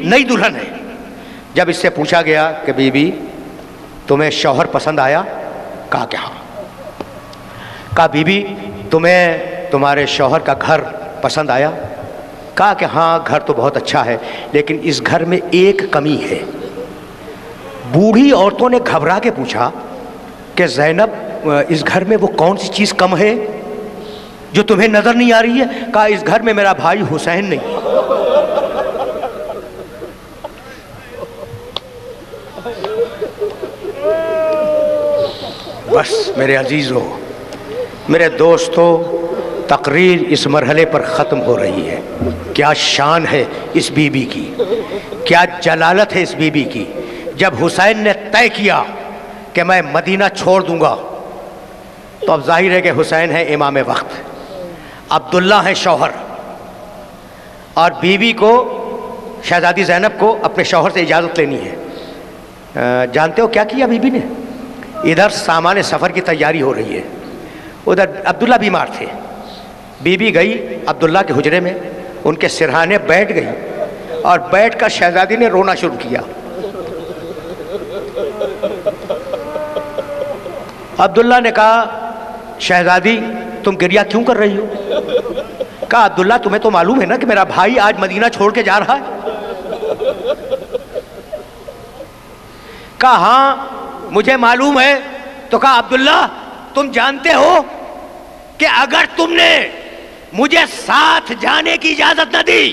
नई दुल्हन है। जब इससे पूछा गया कि बीबी तुम्हें शौहर पसंद आया, कहा कि हाँ। कहा बीबी तुम्हें तुम्हारे शौहर का घर पसंद आया, कहा कि हाँ घर तो बहुत अच्छा है, लेकिन इस घर में एक कमी है। बूढ़ी औरतों ने घबरा के पूछा कि ज़ैनब इस घर में वो कौन सी चीज़ कम है जो तुम्हें नज़र नहीं आ रही है? कहा इस घर में मेरा भाई हुसैन नहीं। बस मेरे अजीज़ों, मेरे दोस्तों, तकरीर इस मरहले पर ख़त्म हो रही है। क्या शान है इस बीबी की, क्या जलालत है इस बीबी की। जब हुसैन ने तय किया कि मैं मदीना छोड़ दूंगा, तो अब जाहिर है कि हुसैन है इमाम वक्त, अब्दुल्ला है शौहर, और बीबी को, शहजादी ज़ैनब को अपने शौहर से इजाज़त लेनी है। जानते हो क्या किया बीबी ने? इधर सामान सफ़र की तैयारी हो रही है, उधर अब्दुल्ला बीमार थे। बीबी गई अब्दुल्ला के हुजरे में, उनके सिरहाने बैठ गई और बैठकर शहजादी ने रोना शुरू किया। अब्दुल्ला ने कहा शहजादी तुम गिरिया क्यों कर रही हो? कहा अब्दुल्ला तुम्हें तो मालूम है ना कि मेरा भाई आज मदीना छोड़ के जा रहा है। कहा हाँ मुझे मालूम है। तो कहा अब्दुल्ला तुम जानते हो कि अगर तुमने मुझे साथ जाने की इजाजत न दी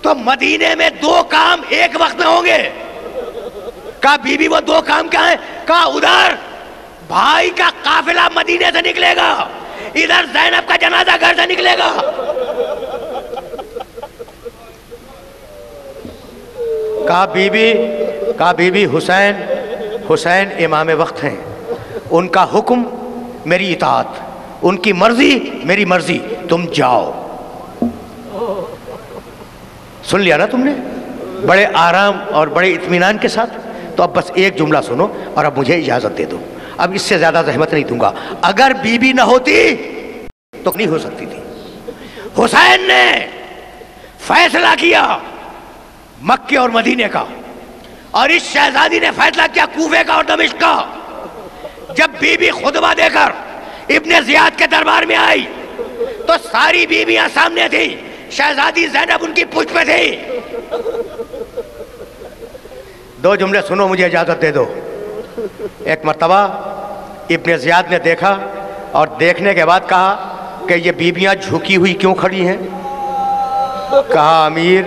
तो मदीने में दो काम एक वक्त में होंगे। कहा बीबी वो दो काम क्या है? कहा उधर भाई का काफिला मदीने से निकलेगा, इधर ज़ैनब का जनाजा घर से निकलेगा। कहा बीबी हुसैन इमाम वक्त हैं, उनका हुक्म मेरी इताअत, उनकी मर्जी मेरी मर्जी, तुम जाओ। सुन लिया ना तुमने, बड़े आराम और बड़े इत्मीनान के साथ। तो अब बस एक जुमला सुनो और अब मुझे इजाजत दे दो, अब इससे ज्यादा जहमत नहीं दूंगा। अगर बीबी न होती तो नहीं हो सकती थी। हुसैन ने फैसला किया मक्के और मदीने का, और इस शहजादी ने फैसला किया कूफे का और दमिश्क का। जब बीबी खुतबा देकर इब्ने ज़ियाद के दरबार में आई तो सारी बीबियां सामने थी, शहजादी ज़ैनब उनकी पूछ पे थी। दो जुमले सुनो, मुझे इजाजत दे दो। एक मर्तबा इब्ने ज़ियाद ने देखा और देखने के बाद कहा कि ये बीबियां झुकी हुई क्यों खड़ी हैं? कहा अमीर